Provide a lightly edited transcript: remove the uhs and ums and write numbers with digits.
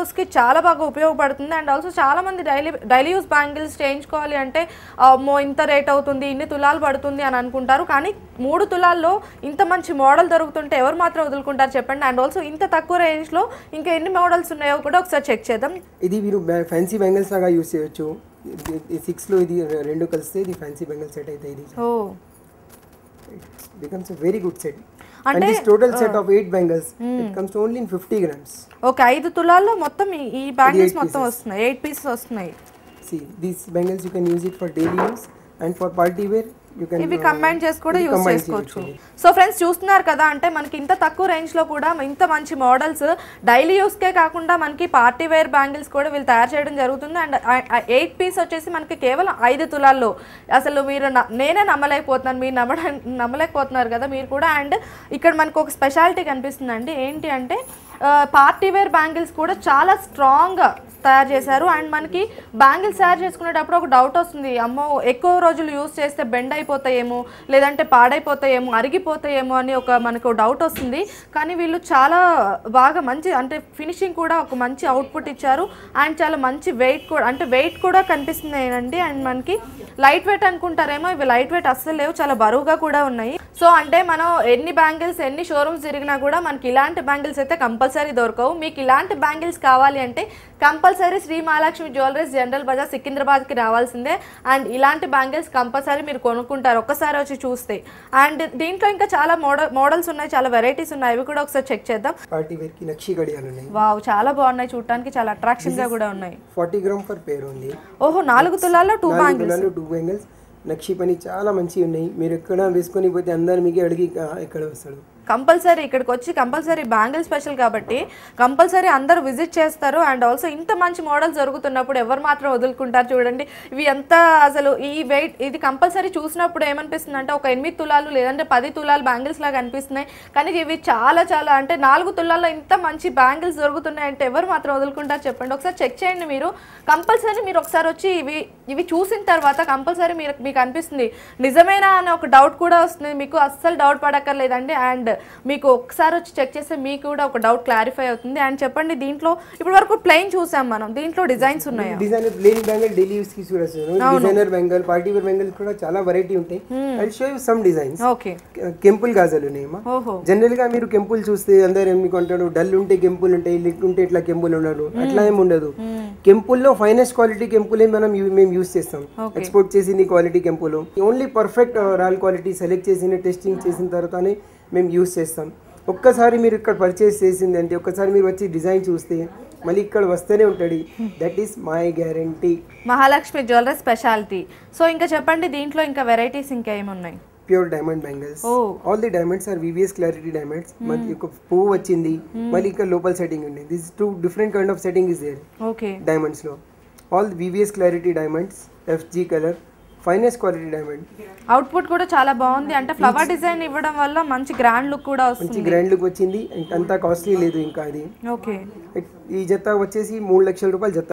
యూస్కి చాలా బాగా ఉపయోగపడుతుంది. అండ్ ఆల్సో చాలామంది డైలీ యూస్ బ్యాంగిల్స్ చేయించుకోవాలి అంటే ఇంత రేట్ అవుతుంది, ఇన్ని తులాలు పడుతుంది అని అనుకుంటారు. కానీ 3 తులాల్లో ఇంత మంచి మోడల్ దొరుకుతుంటే ఎవరు మాత్రం వదులుకుంటారు చెప్పండి. అండ్ ఆల్సో ఇంత తక్కువ రేంజ్లో ఇంకా ఎన్ని మోడల్స్ ఉన్నాయో కూడా ఒకసారి చెక్ చేద్దాం. ఇది మీరు ఫ్యాన్సీ బ్యాంగిల్స్ లాగా యూస్ చేయొచ్చు. 6లో ఇది 2 కలిస్తే ఇది ఫ్యాన్సీ బ్యాంగిల్ సెట్ అయితే ఇది becomes a very good set. And this total set of 8 bangles, it comes only in 50 grams. Okay, 5 తులాల్లో మొత్తం ఈ బ్యాంగిల్స్ మొత్తం వస్తున్నాయి, 8 pieces వస్తున్నాయి. See, these bangles you can use it for daily use and for party wear. ఇవి combine చేసి కూడా use చేసుకోవచ్చు. So friends చూస్తున్నారు కదా, అంటే మనకి ఇంత తక్కువ రేంజ్లో కూడా ఇంత మంచి మోడల్స్ డైలీ యూస్కే కాకుండా మనకి పార్టీ వేర్ బ్యాంగిల్స్ కూడా వీళ్ళు తయారు చేయడం జరుగుతుంది. అండ్ 8 పీస్ వచ్చేసి మనకి కేవలం 5 తులాల్లో. అసలు మీరు నేనే నమ్మలేకపోతున్నాను, మీరు నమ్మలేకపోతున్నారు కదా మీరు కూడా. అండ్ ఇక్కడ మనకు ఒక స్పెషాలిటీ కనిపిస్తుందండి. ఏంటి అంటే పార్టీ వేర్ బ్యాంగిల్స్ కూడా చాలా స్ట్రాంగ్గా తయారు చేశారు. అండ్ మనకి బ్యాంగిల్స్ తయారు చేసుకునేటప్పుడు ఒక డౌట్ వస్తుంది, అమ్మో ఎక్కువ రోజులు యూస్ చేస్తే బెండ్ అయిపోతాయేమో, లేదంటే పాడైపోతాయేమో, అరిగిపోతాయేమో అని మనకు డౌట్ వస్తుంది. కానీ వీళ్ళు చాలా బాగా మంచి అంటే ఫినిషింగ్ కూడా ఒక మంచి అవుట్పుట్ ఇచ్చారు. అండ్ చాలా మంచి వెయిట్ కూడా కనిపిస్తున్నాయండి. అండ్ మనకి లైట్ వెయిట్ అనుకుంటారేమో, ఇవి లైట్ వెయిట్ అస్సలు లేవు, చాలా బరువుగా కూడా ఉన్నాయి. సో అంటే మనం ఎన్ని షోరూమ్స్ తిరిగినా కూడా మనకి ఇలాంటి బ్యాంగిల్స్ అయితే కంపల్సరీ దొరకవు. మీకు ఇలాంటి బ్యాంగిల్స్ కావాలి అంటే కంపల్సరీ శ్రీ మహాలక్ష్మి జ్యువెలరీస్ జనరల్ బజార్ సికింద్రాబాద్కి రావాల్సిందే. అండ్ ఇలాంటి బ్యాంగిల్స్ కంపల్సరీ మీరు కొనుక్కుంటారు ఒక్కసారి వచ్చి చూస్తే. అండ్ దీంట్లో ఇంకా చాలా మోడల్స్ ఉన్నాయి, చాలా వెరైటీస్ ఉన్నాయి, అవి కూడా ఒకసారి చెక్ చేద్దాం. పార్టీ వేర్ కి నక్షి గడియాలు ఉన్నాయి. వావ్, చాలా బాగున్నాయి, చూడడానికి చాలా అట్రాక్షన్ గా కూడా ఉన్నాయి. 40 grams per pair ఉంది. ఓహో, 4 తులాల్లో 2 బ్యాంగిల్స్. నక్షి పని చాలా మంచిగా ఉన్నాయి. మీరు ఎక్కడ వేసుకొని పోతే అందరు మీకు అడిగి ఎక్కడ వస్తాడు. కంపల్సరీ ఇక్కడికి వచ్చి కంపల్సరీ బ్యాంగిల్ స్పెషల్ కాబట్టి కంపల్సరీ అందరూ విజిట్ చేస్తారు. అండ్ ఆల్సో ఇంత మంచి మోడల్స్ జరుగుతున్నప్పుడు ఎవరు మాత్రం వదులుకుంటారు చూడండి. ఇవి ఎంత అసలు ఈ వెయిట్ ఇది కంపల్సరీ చూసినప్పుడు ఏమనిపిస్తుంది అంటే ఒక 8 తులాలు లేదంటే 10 తులాలు బ్యాంగిల్స్ లాగా అనిపిస్తున్నాయి. కానీ ఇవి చాలా చాలా అంటే 4 తులాల్లో ఇంత మంచి బ్యాంగిల్స్ దొరుకుతున్నాయి అంటే ఎవరు మాత్రం వదులుకుంటారు చెప్పండి. ఒకసారి చెక్ చేయండి మీరు. కంపల్సరీ మీరు ఒకసారి వచ్చి ఇవి చూసిన తర్వాత కంపల్సరీ మీకు అనిపిస్తుంది నిజమేనా అనే ఒక డౌట్ కూడా వస్తుంది. మీకు అస్సలు డౌట్ పడక్కర్లేదండి. అండ్ మీకు ఒకసారి వచ్చి చెక్ చేస్తే మీకు కూడా ఒక డౌట్ క్లారిఫై అవుతుంది. అండ్ చెప్పండి, దీంట్లో ఇప్పుడు వరకు ప్లెయిన్ చూసాం మనం, దీంట్లో డిజైన్స్ ఉన్నాయా? Designer plain bangle daily use కి designer bangle, party wear bangle కూడా చాలా వెరైటీ ఉంటాయి. I show you some designs. Okay, కెంపుల్ గాజులు ఉన్నాయమ్మా. జనరల్ గా మీరు కెంపుల్ చూస్తే అందరూ ఏమి కొంటారు, డల్ ఉంటే కెంపుల్ ఉంటాయి, లిట్ ఉంటే ఇట్లా కెంపుల్ ఉండదు, అట్లా ఏమి ఉండదు. కెంపుల్లో ఫైనెస్ట్ క్వాలిటీ కెంపులే మేము యూస్ చేస్తాం. ఎక్స్పోర్ట్ చేసింది క్వాలిటీ కెంపులు. Only perfect royal quality select చేసిన టెస్టింగ్ చేసిన తర్వాతనే మేము యూస్ చేస్తాం. ఒక్కసారి మీరు ఇక్కడ పర్చేస్ చేసింది అంటే ఒక్కసారి మీరు వచ్చి డిజైన్ చూస్తే మళ్ళీ ఇక్కడ వస్తూనే ఉంటుంది. That is my guarantee. Mahalakshmi jewellery speciality. So ఇంకా చెప్పండి, దీంట్లో ఇంకా వెరైటీస్ ఇంకా ఏమున్నాయి? Pure diamond bangles. All the diamonds are VVS clarity diamonds. మళ్ళీ ఒక పువ్వు వచ్చింది, మళ్ళీ ఇక్కడ లోపల సెట్టింగ్ ఉంది. This 2 different kind of setting is there. Okay, diamonds లో all VVS clarity diamonds, FG colour, finest quality diamond. Output కూడా చాలా బాగుంది. అంటే ఫ్లవర్ డిజైన్ ఇవ్వడం వల్ల మంచి గ్రాండ్ లుక్ కూడా వస్తుంది. మంచి గ్రాండ్ లుక్ వచ్చింది. అంతా కాస్ట్లీ లేదు ఇంకా అది. ఓకే, ఈ జత వచ్చేసి 3 లక్షల రూపాయలు జత.